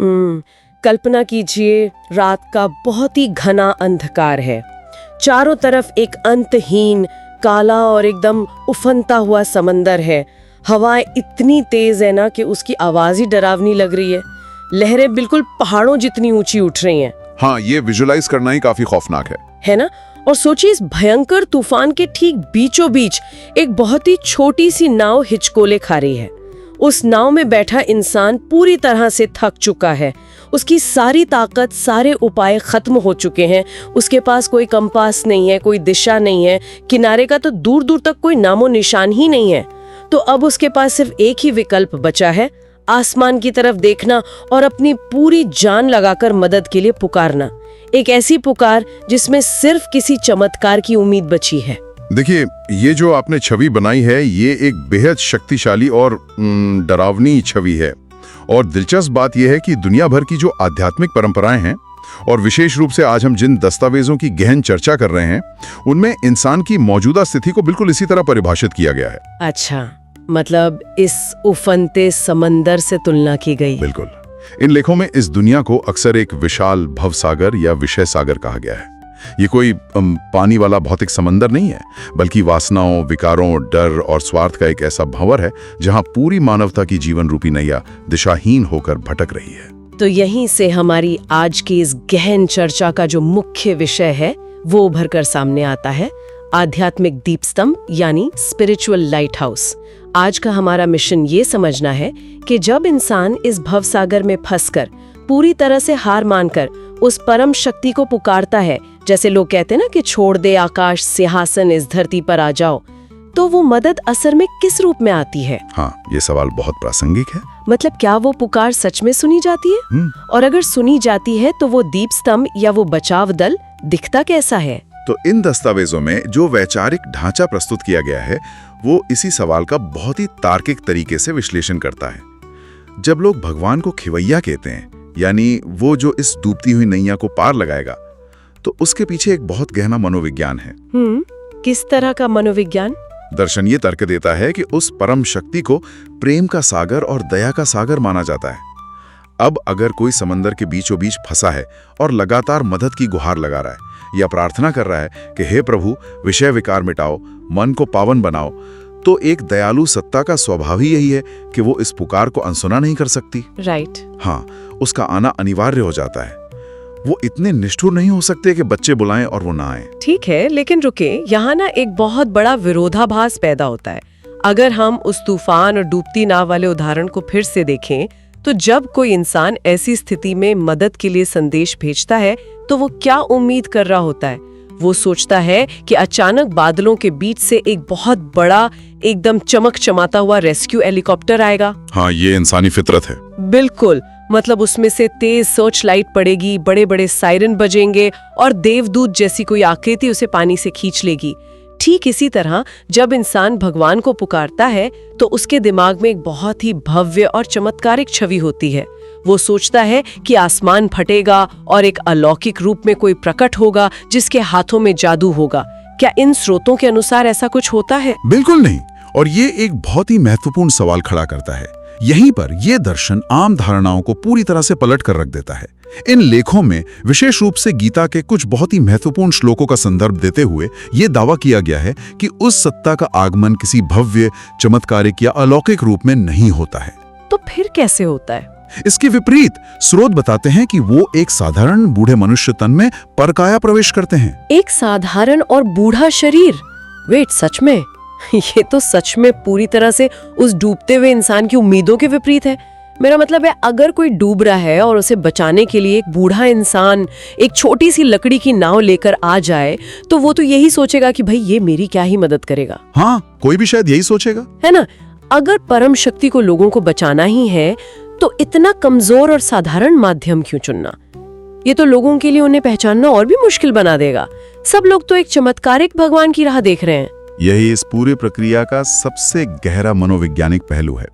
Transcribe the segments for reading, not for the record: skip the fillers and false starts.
कल्पना कीजिए, रात का बहुत ही घना अंधकार है। चारों तरफ एक अंतहीन काला और एकदम उफनता हुआ समंदर है। हवाएं इतनी तेज है ना कि उसकी आवाज ही डरावनी लग रही है। लहरें बिल्कुल पहाड़ों जितनी ऊंची उठ रही हैं। हाँ, ये विजुलाइज करना ही काफी खौफनाक है ना? और सोचिए, इस भयंकर तूफान के ठीक बीचों बीच एक बहुत ही छोटी सी नाव हिचकोले खा रही है। उस नाव में बैठा इंसान पूरी तरह से थक चुका है। उसकी सारी ताकत, सारे उपाय खत्म हो चुके हैं। उसके पास कोई कंपास नहीं है, कोई दिशा नहीं है, किनारे का तो दूर दूर तक कोई नामो निशान ही नहीं है। तो अब उसके पास सिर्फ एक ही विकल्प बचा है, आसमान की तरफ देखना और अपनी पूरी जान लगाकर मदद के लिए पुकारना। एक ऐसी पुकार जिसमें सिर्फ किसी चमत्कार की उम्मीद बची है। देखिए, ये जो आपने छवि बनाई है, ये एक बेहद शक्तिशाली और डरावनी छवि है। और दिलचस्प बात यह है कि दुनिया भर की जो आध्यात्मिक परंपराएं हैं, और विशेष रूप से आज हम जिन दस्तावेजों की गहन चर्चा कर रहे हैं, उनमें इंसान की मौजूदा स्थिति को बिल्कुल इसी तरह परिभाषित किया गया है। अच्छा, मतलब इस उफनते समंदर से तुलना की गई। बिल्कुल। इन लेखों में इस दुनिया को अक्सर एक विशाल भवसागर या विषय सागर कहा गया है। ये कोई पानी वाला भौतिक समंदर नहीं है, बल्कि वासनाओं, विकारों, डर और स्वार्थ का एक ऐसा भंवर है जहां पूरी मानवता की जीवन रूपी नैया दिशाहीन होकर भटक रही है। तो यहीं से हमारी आज की इस गहन चर्चा का जो मुख्य विषय है वो उभर कर सामने आता है, आध्यात्मिक दीपस्तंभ यानी स्पिरिचुअल लाइट हाउस। आज का हमारा मिशन ये समझना है कि जब इंसान इस भवसागर में फंसकर पूरी तरह से हार मानकर उस परम शक्ति को पुकारता है, जैसे लोग कहते हैं ना कि छोड़ दे आकाश सिंहासन, इस धरती पर आ जाओ, तो वो मदद असल में किस रूप में आती है? हाँ, ये सवाल बहुत प्रासंगिक है। मतलब क्या वो पुकार सच में सुनी जाती है? और अगर सुनी जाती है तो वो दीप स्तंभ या वो बचाव दल दिखता कैसा है? तो इन दस्तावेजों में जो वैचारिक ढांचा प्रस्तुत किया गया है, वो इसी सवाल का बहुत ही तार्किक तरीके से विश्लेषण करता है। जब लोग भगवान को खिवैया कहते हैं, यानी वो जो इस डूबती हुई नैया को पार लगाएगा, तो उसके पीछे एक बहुत गहरा मनोविज्ञान है। किस तरह का मनोविज्ञान? दर्शन ये तर्क देता है कि उस परम शक्ति को प्रेम का सागर और दया का सागर माना जाता है। अब अगर कोई समंदर के बीचों बीच फंसा है और लगातार मदद की गुहार लगा रहा है या प्रार्थना कर रहा है कि हे प्रभु, विषय विकार मिटाओ, मन को पावन बनाओ, तो एक दयालु सत्ता का स्वभाव ही यही है कि वो इस पुकार को अनसुना नहीं कर सकती। राइट। हाँ, उसका आना अनिवार्य हो जाता है। वो इतने निष्ठुर नहीं हो सकते कि बच्चे बुलाएं और वो ना आए। ठीक है, लेकिन रुके, यहाँ ना एक बहुत बड़ा विरोधाभास पैदा होता है। अगर हम उस तूफान और डूबती नाव वाले उदाहरण को फिर से देखें, तो जब कोई इंसान ऐसी स्थिति में मदद के लिए संदेश भेजता है, तो वो क्या उम्मीद कर रहा होता है? वो सोचता है कि अचानक बादलों के बीच से एक बहुत बड़ा, एकदम चमक चमाता हुआ रेस्क्यू हेलीकॉप्टर आएगा। हाँ, ये इंसानी फितरत है। बिल्कुल। मतलब उसमें से तेज सर्च लाइट पड़ेगी, बड़े बड़े सायरन बजेंगे और देवदूत जैसी कोई आकृति उसे पानी से खींच लेगी। ठीक इसी तरह जब इंसान भगवान को पुकारता है, तो उसके दिमाग में एक बहुत ही भव्य और चमत्कारिक छवि होती है। वो सोचता है कि आसमान फटेगा और एक अलौकिक रूप में कोई प्रकट होगा जिसके हाथों में जादू होगा। क्या इन स्रोतों के अनुसार ऐसा कुछ होता है? बिल्कुल नहीं। और ये एक बहुत ही महत्वपूर्ण सवाल खड़ा करता है। यहीं पर यह दर्शन आम धारणाओं को पूरी तरह से पलट कर रख देता है। इन लेखों में विशेष रूप से गीता के कुछ बहुत ही महत्वपूर्ण श्लोकों का संदर्भ देते हुए यह दावा किया गया है कि उस सत्ता का आगमन किसी भव्य, चमत्कारिक या अलौकिक रूप में नहीं होता है। तो फिर कैसे होता है? इसके विपरीत स्रोत बताते हैं कि वो एक साधारण बूढ़े मनुष्य तन में परकाया प्रवेश करते हैं। एक साधारण और बूढ़ा शरीर? वेट, सच में? ये तो सच में पूरी तरह से उस डूबते हुए इंसान की उम्मीदों के विपरीत है। मेरा मतलब है, अगर कोई डूब रहा है और उसे बचाने के लिए एक बूढ़ा इंसान एक छोटी सी लकड़ी की नाव लेकर आ जाए, तो वो तो यही सोचेगा कि भाई ये मेरी क्या ही मदद करेगा। हाँ, कोई भी शायद यही सोचेगा, है ना? अगर परम शक्ति को लोगों को बचाना ही है, तो इतना कमजोर और साधारण माध्यम क्यों चुनना? ये तो लोगों के लिए उन्हें पहचानना और भी मुश्किल बना देगा। सब लोग तो एक चमत्कारिक भगवान की राह देख रहे हैं। यही इस पूरी प्रक्रिया का सबसे गहरा मनोवैज्ञानिक पहलू है।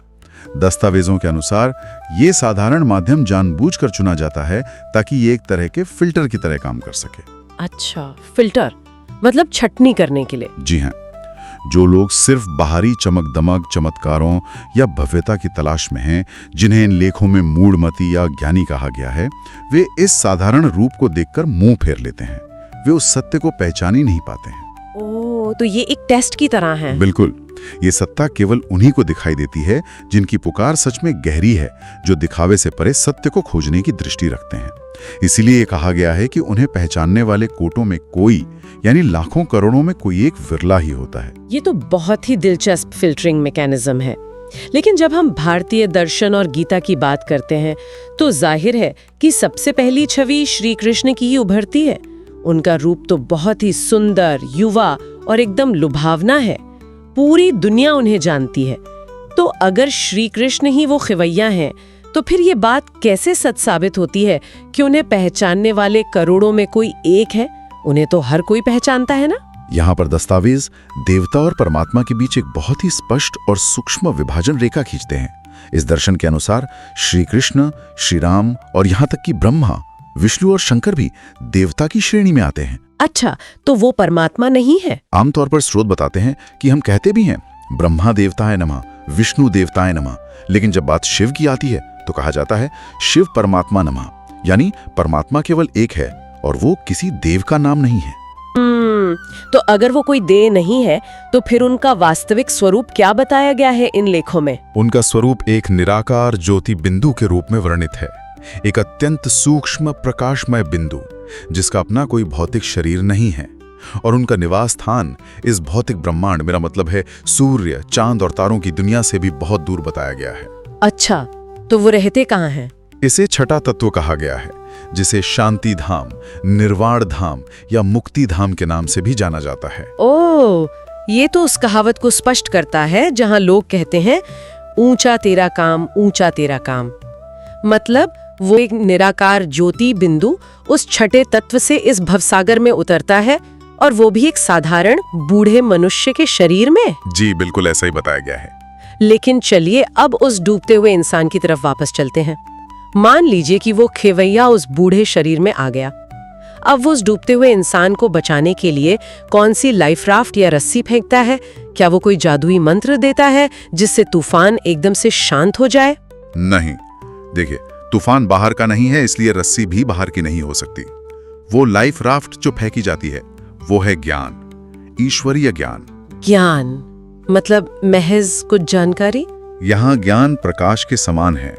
दस्तावेजों के अनुसार ये साधारण माध्यम जानबूझकर चुना जाता है ताकि ये एक तरह के फिल्टर की तरह काम कर सके। अच्छा, फिल्टर मतलब छटनी करने के लिए? जी हाँ। जो लोग सिर्फ बाहरी चमक दमक चमत्कारों या भव्यता की तलाश में हैं, जिन्हें इन लेखों में मूढ़मती या ज्ञानी कहा गया है, वे इस साधारण रूप को देखकर मुंह फेर लेते हैं। वे उस सत्य को पहचान ही नहीं पाते हैं। ओह, तो ये एक टेस्ट की तरह है। बिल्कुल, ये सत्ता केवल उन्हीं को दिखाई देती है जिनकी पुकार सच में गहरी है, जो दिखावे से परे सत्य को खोजने की दृष्टि रखते हैं। इसीलिए कहा गया है कि उन्हें पहचानने वाले कोटों में कोई, यानी लाखों करोड़ों में कोई एक विरला ही होता है। ये तो बहुत ही दिलचस्प फिल्टरिंग मैकेनिज्म है। लेकिन जब हम भारतीय दर्शन और गीता की बात करते हैं तो जाहिर है कि सबसे पहली छवि श्री कृष्ण की ही उभरती है। उनका रूप तो बहुत ही सुंदर, युवा और एकदम लुभावना है। पूरी दुनिया उन्हें जानती है। तो अगर श्री कृष्ण ही वो खिवैया हैं, तो फिर ये बात कैसे सच साबित होती है कि उन्हें पहचानने वाले करोड़ों में कोई एक है? उन्हें तो हर कोई पहचानता है ना। यहाँ पर दस्तावेज देवता और परमात्मा के बीच एक बहुत ही स्पष्ट और सूक्ष्म विभाजन रेखा खींचते हैं। इस दर्शन के अनुसार श्री कृष्ण, श्री राम और यहाँ तक कि ब्रह्मा, विष्णु और शंकर भी देवता की श्रेणी में आते हैं। अच्छा, तो वो परमात्मा नहीं है? आमतौर पर स्रोत बताते हैं कि हम कहते भी हैं ब्रह्मा देवताय नमः, विष्णु देवताय नमः, लेकिन जब बात शिव की आती है तो कहा जाता है शिव परमात्मा नमः, यानी परमात्मा केवल एक है और वो किसी देव का नाम नहीं है। तो अगर वो कोई देव नहीं है तो फिर उनका वास्तविक स्वरूप क्या बताया गया है इन लेखों में? उनका स्वरूप एक निराकार ज्योति बिंदु के रूप में वर्णित है। एक अत्यंत सूक्ष्म प्रकाशमय बिंदु जिसका अपना कोई भौतिक शरीर नहीं है, और उनका निवास स्थान इस भौतिक ब्रह्मांड, मेरा मतलब है सूर्य, चांद और तारों की दुनिया से भी बहुत दूर बताया गया है। अच्छा, तो वो रहते कहाँ हैं? इसे छठा तत्व कहा गया है, जिसे शांति धाम, निर्वाण धाम या मुक्ति धाम के नाम से भी जाना जाता है। ओह, ये तो उस कहावत को स्पष्ट करता है जहां लोग कहते हैं ऊंचा तेरा काम, ऊंचा तेरा काम। मतलब वो एक निराकार ज्योति बिंदु उस छठे तत्व से इस भवसागर में उतरता है, और वो भी एक साधारण बूढ़े मनुष्य के शरीर में। जी बिल्कुल ऐसा ही बताया गया है। लेकिन चलिए अब उस डूबते हुए इंसान की तरफ वापस चलते हैं। मान लीजिए कि वो खेवैया उस बूढ़े शरीर में आ गया। अब वो उस डूबते हुए इंसान को बचाने के लिए कौन सी लाइफ राफ्ट या रस्सी फेंकता है? क्या वो कोई जादुई मंत्र देता है जिससे तूफान एकदम से शांत हो जाए? नहीं, देखिए, तूफान बाहर का नहीं है, इसलिए रस्सी भी बाहर की नहीं हो सकती। वो लाइफ राफ्ट जो फेंकी जाती है वो है ज्ञान, ईश्वरीय ज्ञान। ज्ञान मतलब महज कुछ जानकारी? यहाँ ज्ञान प्रकाश के समान है।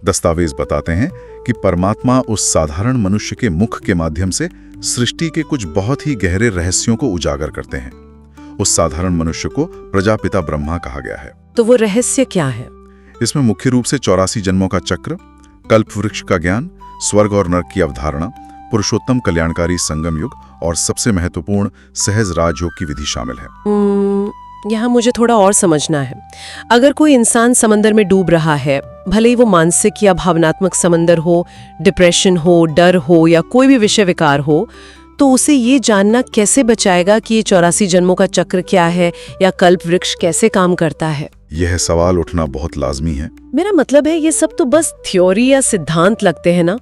दस्तावेज बताते हैं कि परमात्मा उस साधारण मनुष्य के मुख के माध्यम से सृष्टि के कुछ बहुत ही गहरे रहस्यों को उजागर करते हैं। उस साधारण मनुष्य को प्रजापिता ब्रह्मा कहा गया है। तो वो रहस्य क्या है? इसमें मुख्य रूप से 84 जन्मों का चक्र, कल्प वृक्ष का ज्ञान, स्वर्ग और नरक की अवधारणा, पुरुषोत्तम कल्याणकारी संगम युग और सबसे महत्वपूर्ण सहज राजयोग की विधि शामिल है। यहाँ मुझे थोड़ा और समझना है। अगर कोई इंसान समंदर में डूब रहा है, भले ही वो मानसिक या भावनात्मक समंदर हो, डिप्रेशन हो, डर हो या कोई भी विषय विकार हो, तो उसे ये जानना कैसे बचाएगा कि ये 84 जन्मों का चक्र क्या है या कल्प वृक्ष कैसे काम करता है? यह सवाल उठना बहुत लाजमी है। मेरा मतलब है ये सब तो बस थ्योरी या सिद्धांत लगते हैं ना।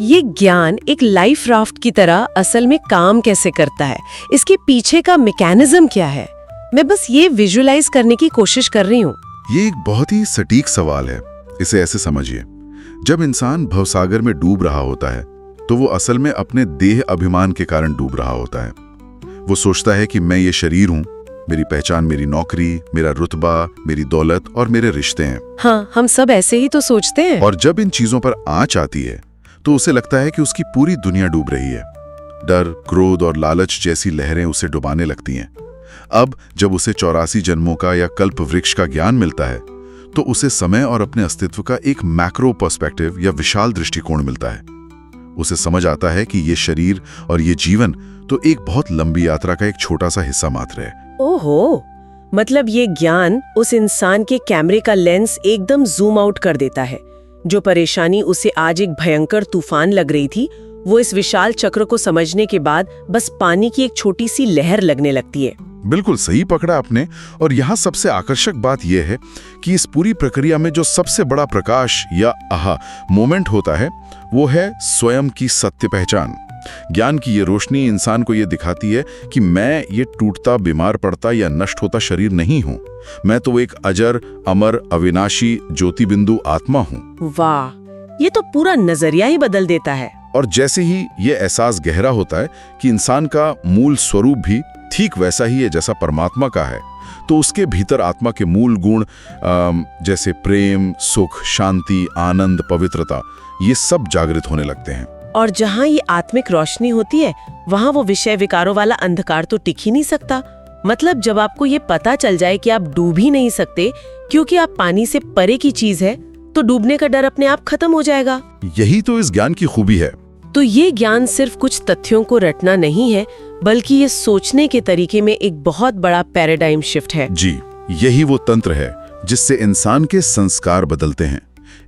ये ज्ञान एक लाइफ राफ्ट की तरह असल में काम कैसे करता है? इसके पीछे का मैकेनिज्म क्या है? मैं बस ये विजुअलाइज करने की कोशिश कर रही हूँ। ये एक बहुत ही सटीक सवाल है। इसे ऐसे समझिए, जब इंसान भवसागर में डूब रहा होता है तो वो असल में अपने देह अभिमान के कारण डूब रहा होता है। वो सोचता है कि मैं ये शरीर हूँ, मेरी पहचान मेरी नौकरी, मेरा रुतबा, मेरी दौलत और मेरे रिश्ते हैं। हाँ, हम सब ऐसे ही तो सोचते हैं। और जब इन चीजों पर आंच आती है तो उसे लगता है कि उसकी पूरी दुनिया डूब रही है। डर, क्रोध और लालच जैसी लहरें उसे डुबाने लगती हैं। अब जब उसे 84 जन्मों का या कल्प वृक्ष का ज्ञान मिलता है तो उसे समय और अपने अस्तित्व का एक मैक्रो पर्सपेक्टिव या विशाल दृष्टिकोण मिलता है। उसे समझ आता है कि ये शरीर और ये जीवन तो एक बहुत लंबी यात्रा का एक छोटा सा हिस्सा मात्र है। ओहो, मतलब ये ज्ञान उस इंसान के कैमरे का लेंस एकदम जूम आउट कर देता है। जो परेशानी उसे आज एक भयंकर तूफान लग रही थी, वो इस विशाल चक्र को समझने के बाद बस पानी की एक छोटी सी लहर लगने लगती है। बिल्कुल सही पकड़ा आपने। और यहाँ सबसे आकर्षक बात यह है कि इस पूरी प्रक्रिया में जो सबसे बड़ा प्रकाश या आहा मोमेंट होता है वो है स्वयं की सत्य पहचान। ज्ञान की ये रोशनी इंसान को ये दिखाती है कि मैं ये टूटता, बीमार पड़ता या नष्ट होता शरीर नहीं हूँ। मैं तो एक अजर, अमर, अविनाशी ज्योति बिंदु आत्मा हूँ। वाह, ये तो पूरा नजरिया ही बदल देता है। और जैसे ही ये एहसास गहरा होता है कि इंसान का मूल स्वरूप भी ठीक वैसा ही है जैसा परमात्मा का है, तो उसके भीतर आत्मा के मूल गुण जैसे प्रेम, सुख, शांति, आनंद, पवित्रता, ये सब जागृत होने लगते हैं। और जहाँ ये आत्मिक रोशनी होती है, वहाँ वो विषय विकारों वाला अंधकार तो टिक ही नहीं सकता। मतलब जब आपको ये पता चल जाए कि आप डूब ही नहीं सकते क्योंकि आप पानी से परे की चीज है, तो डूबने का डर अपने आप खत्म हो जाएगा। यही तो इस ज्ञान की खूबी है। तो ये ज्ञान सिर्फ कुछ तथ्यों को रटना नहीं है, बल्कि ये सोचने के तरीके में एक बहुत बड़ा पैराडाइम शिफ्ट है। जी, यही वो तंत्र है जिससे इंसान के संस्कार बदलते हैं।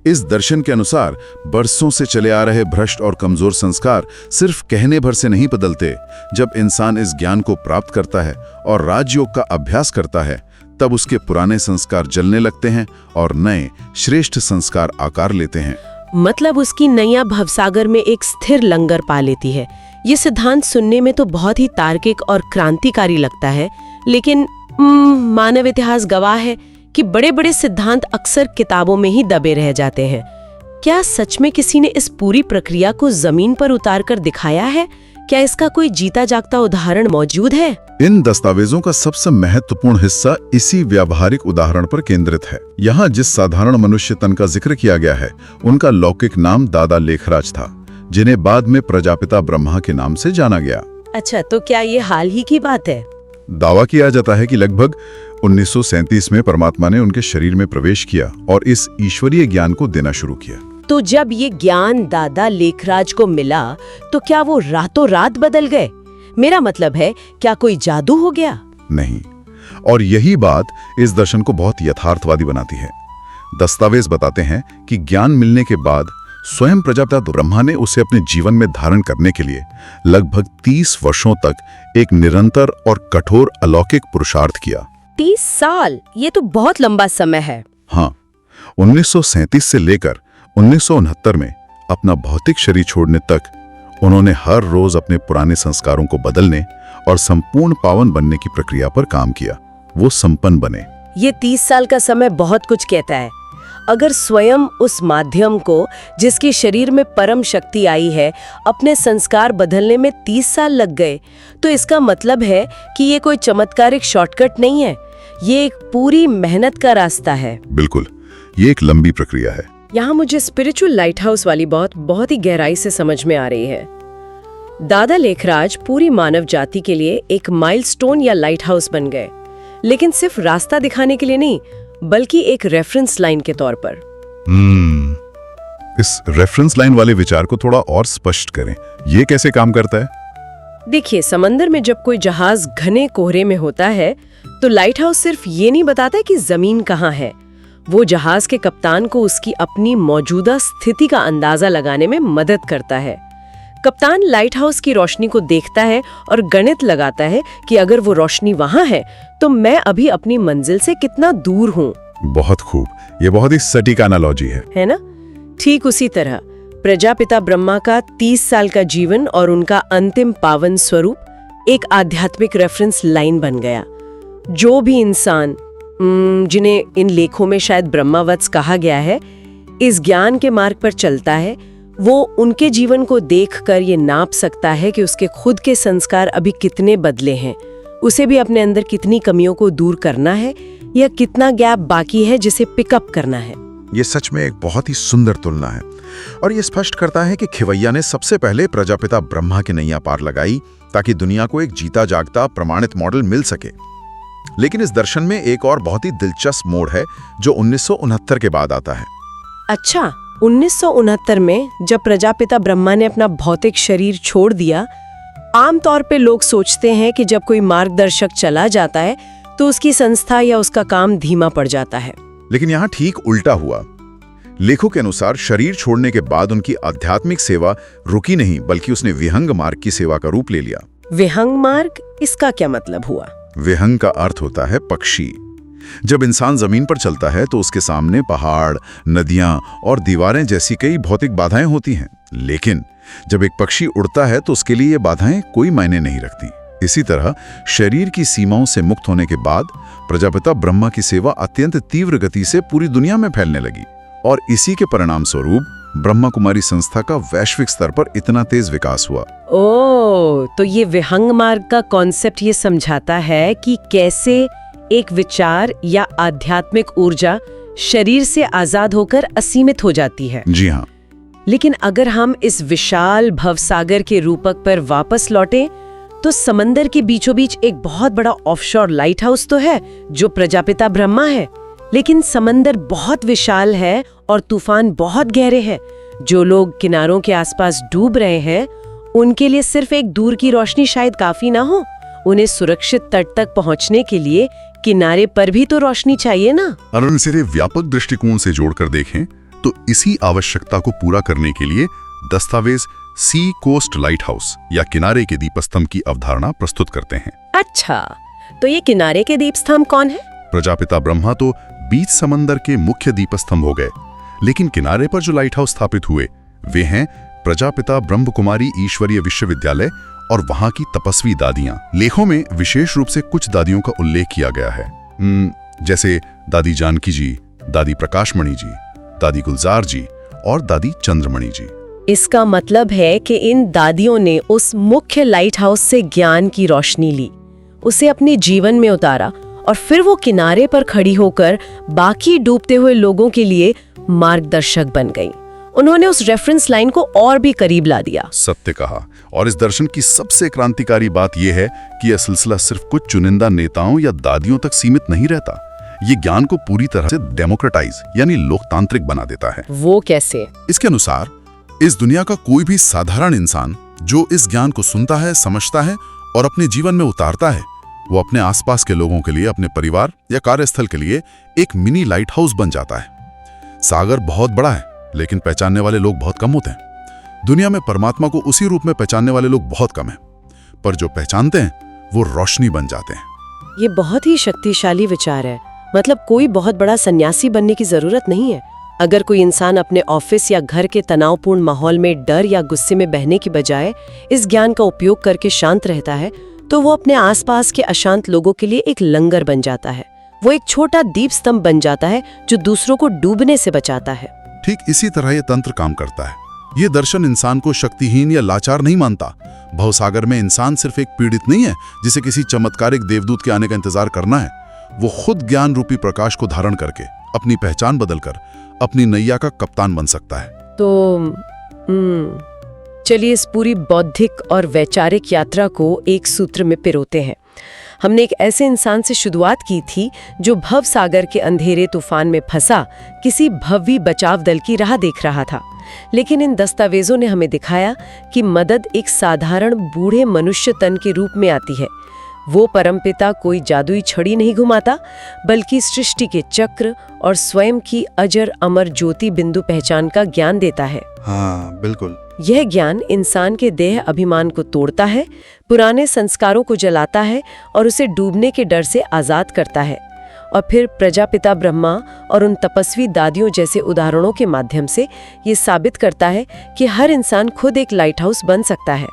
इस दर्शन के अनुसार बरसों से चले आ रहे भ्रष्ट और कमजोर संस्कार सिर्फ कहने भर से नहीं बदलते। जब इंसान इस ज्ञान को प्राप्त करता है और राजयोग का अभ्यास करता है, तब उसके पुराने संस्कार जलने लगते हैं और नए श्रेष्ठ संस्कार आकार लेते हैं। मतलब उसकी नैया भवसागर में एक स्थिर लंगर पा लेती है। ये सिद्धांत सुनने में तो बहुत ही तार्किक और क्रांतिकारी लगता है, लेकिन मानव इतिहास गवाह है कि बड़े बड़े सिद्धांत अक्सर किताबों में ही दबे रह जाते हैं। क्या सच में किसी ने इस पूरी प्रक्रिया को जमीन पर उतार कर दिखाया है? क्या इसका कोई जीता जागता उदाहरण मौजूद है? इन दस्तावेजों का सबसे महत्वपूर्ण हिस्सा इसी व्यावहारिक उदाहरण पर केंद्रित है। यहाँ जिस साधारण मनुष्य तन का जिक्र किया गया है, उनका लौकिक नाम दादा लेखराज था, जिन्हें बाद में प्रजापिता ब्रह्मा के नाम से जाना गया। अच्छा, तो क्या ये हाल ही की बात है? दावा किया जाता है कि लगभग 1937 में परमात्मा ने उनके शरीर में प्रवेश किया और इस ईश्वरीय ज्ञान को देना शुरू किया। तो जब ये ज्ञान दादा लेखराज को मिला, तो क्या वो रातों रात बदल गए? मेरा मतलब है, क्या कोई जादू हो गया? नहीं, और यही बात इस दर्शन को बहुत यथार्थवादी बनाती है। दस्तावेज बताते हैं कि ज्ञान मिलने के बाद स्वयं प्रजापिता ब्रह्मा ने उसे अपने जीवन में धारण करने के लिए लगभग 30 वर्षों तक एक निरंतर और कठोर अलौकिक पुरुषार्थ किया। 30 साल, ये तो बहुत लंबा समय है। हाँ, 1937 से लेकर 1969 में अपना भौतिक शरीर छोड़ने तक उन्होंने हर रोज अपने पुराने संस्कारों को बदलने और संपूर्ण पावन बनने की प्रक्रिया पर काम किया। वो संपन्न बने। ये 30 साल का समय बहुत कुछ कहता है। अगर स्वयं उस माध्यम को, जिसके शरीर में परम शक्ति आई है, अपने संस्कार बदलने में 30 साल लग गए, तो इसका मतलब है कि ये कोई चमत्कारिक शॉर्टकट नहीं है। ये एक पूरी मेहनत का रास्ता है। बिल्कुल, ये एक लंबी प्रक्रिया है। यहाँ मुझे स्पिरिचुअल लाइट हाउस वाली बहुत ही गहराई से समझ में आ रही है। दादा लेखराज पूरी मानव जाति के लिए एक माइलस्टोन या लाइट हाउस बन गए, लेकिन सिर्फ रास्ता दिखाने के लिए नहीं, बल्कि एक रेफरेंस लाइन के तौर पर। इस रेफरेंस लाइन वाले विचार को थोड़ा और स्पष्ट करें। ये कैसे काम करता है? देखिए, समंदर में जब कोई जहाज घने कोहरे में होता है, तो लाइट हाउस सिर्फ ये नहीं बताता कि जमीन कहाँ है। वो जहाज के कप्तान को उसकी अपनी मौजूदा स्थिति का अंदाजा लगाने में मदद करता है। कप्तान लाइट हाउस की रोशनी को देखता है और गणित लगाता है कि अगर वो रोशनी वहां है, तो मैं अभी अपनी मंजिल से कितना दूर हूँ। बहुत खूब, ये बहुत ही सटीक एनालॉजी है ना? ठीक उसी तरह प्रजापिता ब्रह्मा का 30 साल का जीवन और उनका अंतिम पावन स्वरूप एक आध्यात्मिक रेफरेंस लाइन बन गया। जो भी इंसान, जिन्हें इन लेखों में शायद ब्रह्मावत्स कहा गया है, इस ज्ञान के मार्ग पर चलता है, वो उनके जीवन को देखकर ये नाप सकता है कि उसके खुद के संस्कार अभी कितने बदले हैं, उसे भी अपने अंदर कितनी कमियों को दूर करना है या कितना गैप बाकी है जिसे पिकअप करना है। ये सच में एक बहुत ही सुंदर तुलना है और ये स्पष्ट करता है कि खिवैया ने सबसे पहले प्रजापिता ब्रह्मा की नैया पार लगाई ताकि दुनिया को एक जीता जागता प्रमाणित मॉडल मिल सके। लेकिन इस दर्शन में एक और बहुत ही दिलचस्प मोड़ है जो 1969 के बाद आता है। अच्छा, 1969 में जब प्रजापिता ब्रह्मा ने अपना भौतिक शरीर छोड़ दिया, आमतौर पे लोग सोचते हैं कि जब कोई मार्गदर्शक चला जाता है तो उसकी संस्था या उसका काम धीमा पड़ जाता है। लेकिन यहाँ ठीक उल्टा हुआ। लेखों के अनुसार शरीर छोड़ने के बाद उनकी आध्यात्मिक सेवा रुकी नहीं, बल्कि उसने विहंग मार्ग की सेवा का रूप ले लिया। विहंग मार्ग, इसका क्या मतलब हुआ? विहंग का अर्थ होता है पक्षी। जब इंसान जमीन पर चलता है तो उसके सामने पहाड़, नदियां और दीवारें जैसी कई भौतिक बाधाएं होती हैं, लेकिन जब एक पक्षी उड़ता है तो उसके लिए ये बाधाएं कोई मायने नहीं रखती। इसी तरह शरीर की सीमाओं से मुक्त होने के बाद प्रजापिता ब्रह्मा की सेवा अत्यंत तीव्र गति से पूरी दुनिया में फैलने लगी और इसी के परिणाम स्वरूप ब्रह्मा कुमारी संस्था का वैश्विक स्तर पर इतना तेज विकास हुआ। तो ये विहंग मार्ग का कॉन्सेप्ट ये समझाता है कि कैसे एक विचार या आध्यात्मिक ऊर्जा शरीर से आजाद होकर असीमित हो जाती है। जी हाँ। लेकिन अगर हम इस विशाल भवसागर के रूपक पर वापस लौटें तो समंदर के बीचों बीच एक बहुत बड़ा ऑफशोर लाइट हाउस तो है जो प्रजापिता ब्रह्मा है, लेकिन समंदर बहुत विशाल है और तूफान बहुत गहरे हैं। जो लोग किनारों के आसपास डूब रहे हैं उनके लिए सिर्फ एक दूर की रोशनी शायद काफी ना हो। उन्हें सुरक्षित तट तक पहुंचने के लिए किनारे पर भी तो रोशनी चाहिए ना। अगर इसे व्यापक दृष्टिकोण से जोड़कर देखें तो इसी आवश्यकता को पूरा करने के लिए दस्तावेज सी कोस्ट लाइट हाउस या किनारे के दीपस्तंभ की अवधारणा प्रस्तुत करते हैं। अच्छा, तो ये किनारे के दीपस्तंभ कौन है? प्रजापिता ब्रह्मा तो बीच समंदर के मुख्य दीपस्तंभ हो गए, लेकिन किनारे पर जो लाइट हाउस स्थापित हुए वे हैं प्रजापिता ब्रह्म कुमारी ईश्वरीय विश्वविद्यालय और वहां की तपस्वी दादियां। लेखों में विशेष रूप से कुछ दादियों का उल्लेख किया गया है, जैसे दादी जानकी जी, दादी प्रकाशमणि जी, दादी गुलजार जी और दादी चंद्रमणि जी। इसका मतलब है कि इन दादियों ने उस मुख्य लाइट हाउस से ज्ञान की रोशनी ली, उसे अपने जीवन में उतारा और फिर वो किनारे पर खड़ी होकर बाकी डूबते हुए लोगों के लिए मार्गदर्शक बन गईं। उन्होंने उस रेफरेंस लाइन को और भी करीब ला दिया। सत्य कहा। और इस दर्शन की सबसे क्रांतिकारी बात यह है कि यह सिलसिला सिर्फ कुछ चुनिंदा नेताओं या दादियों तक सीमित नहीं रहता। ये ज्ञान को पूरी तरह से डेमोक्रेटाइज यानी लोकतांत्रिक बना देता है। वो कैसे? इसके अनुसार इस दुनिया का कोई भी साधारण इंसान जो इस ज्ञान को सुनता है, समझता है और अपने जीवन में उतारता है, वो अपने आसपास के लोगों के लिए, अपने परिवार या कार्यस्थल के लिए एक मिनी लाइट हाउस बन जाता है। सागर बहुत बड़ा है लेकिन पहचानने वाले लोग बहुत कम होते हैं। दुनिया में परमात्मा को उसी रूप में पहचानने वाले लोग बहुत कम हैं, पर जो पहचानते हैं वो रोशनी बन जाते हैं। ये बहुत ही शक्तिशाली विचार है। मतलब कोई बहुत बड़ा सन्यासी बनने की जरूरत नहीं है। अगर कोई इंसान अपने ऑफिस या घर के तनावपूर्ण माहौल में डर या गुस्से में बहने की बजाय इस ज्ञान का उपयोग करके शांत रहता है तो वो अपने आसपास के अशांत लोगों के लिए एक लंगर बन जाता है। वो एक छोटा दीप स्तंभ बन जाता है जो दूसरों को डूबने से बचाता है। ठीक इसी तरह ये तंत्र काम करता है। ये दर्शन इंसान को शक्तिहीन या लाचार नहीं मानता। भवसागर में इंसान सिर्फ एक पीड़ित नहीं है जिसे किसी चमत्कारिक देवदूत के आने का इंतजार करना है। वो खुद ज्ञान रूपी प्रकाश को धारण करके अपनी पहचान बदलकर अपनी नैया का कप्तान बन सकता है। तो चलिए इस पूरी बौद्धिक और वैचारिक यात्रा को एक सूत्र में पिरोते हैं। हमने एक ऐसे इंसान से शुरुआत की थी जो भव सागर के अंधेरे तूफान में फंसा किसी भव्य बचाव दल की राह देख रहा था। लेकिन इन दस्तावेजों ने हमें दिखाया कि मदद एक साधारण बूढ़े मनुष्य तन के रूप में आती है। वो परमपिता कोई जादुई छड़ी नहीं घुमाता, बल्कि सृष्टि के चक्र और स्वयं की अजर अमर ज्योति बिंदु पहचान का ज्ञान देता है। हाँ, बिल्कुल। यह ज्ञान इंसान के देह अभिमान को तोड़ता है, पुराने संस्कारों को जलाता है और उसे डूबने के डर से आजाद करता है। और फिर प्रजापिता ब्रह्मा और उन तपस्वी दादियों जैसे उदाहरणों के माध्यम से ये साबित करता है कि हर इंसान खुद एक लाइट हाउस बन सकता है।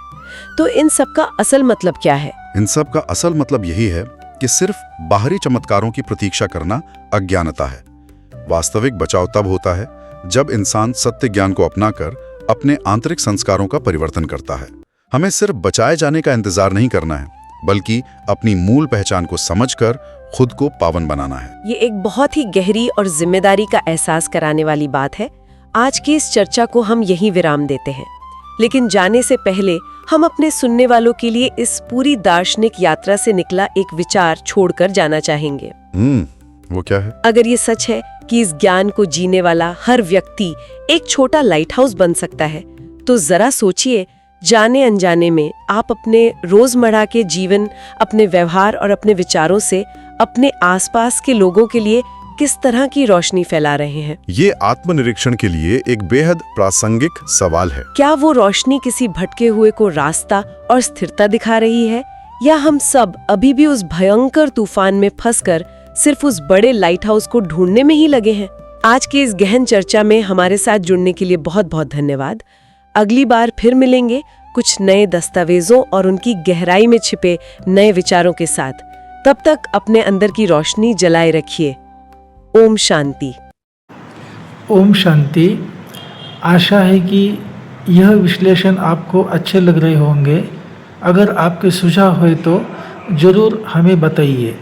तो इन सब का असल मतलब क्या है? इन सब का असल मतलब यही है कि सिर्फ बाहरी चमत्कारों की प्रतीक्षा करना अज्ञानता है। वास्तविक बचाव तब होता है जब इंसान सत्य ज्ञान को अपनाकर अपने आंतरिक संस्कारों का परिवर्तन करता है। हमें सिर्फ बचाए जाने का इंतजार नहीं करना है, बल्कि अपनी मूल पहचान को समझकर खुद को पावन बनाना है। ये एक बहुत ही गहरी और जिम्मेदारी का एहसास कराने वाली बात है। आज की इस चर्चा को हम यहीं विराम देते हैं, लेकिन जाने से पहले हम अपने सुनने वालों के लिए इस पूरी दार्शनिक यात्रा से निकला एक विचार छोड़कर जाना चाहेंगे। वो क्या है? अगर ये सच है कि इस ज्ञान को जीने वाला हर व्यक्ति एक छोटा लाइट हाउस बन सकता है, तो जरा सोचिए, जाने अनजाने में आप अपने रोजमर्रा के जीवन, अपने व्यवहार और अपने विचारों से अपने आसपास के लोगों के लिए किस तरह की रोशनी फैला रहे हैं। ये आत्मनिरीक्षण के लिए एक बेहद प्रासंगिक सवाल है। क्या वो रोशनी किसी भटके हुए को रास्ता और स्थिरता दिखा रही है, या हम सब अभी भी उस भयंकर तूफान में फंसकर सिर्फ उस बड़े लाइट हाउस को ढूंढने में ही लगे हैं? आज की इस गहन चर्चा में हमारे साथ जुड़ने के लिए बहुत बहुत धन्यवाद। अगली बार फिर मिलेंगे कुछ नए दस्तावेजों और उनकी गहराई में छिपे नए विचारों के साथ। तब तक अपने अंदर की रोशनी जलाए रखिए। ओम शांति। ओम शांति। आशा है कि यह विश्लेषण आपको अच्छे लग रहे होंगे। अगर आपके सुझाव हुए तो ज़रूर हमें बताइए।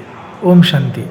ओम शांति।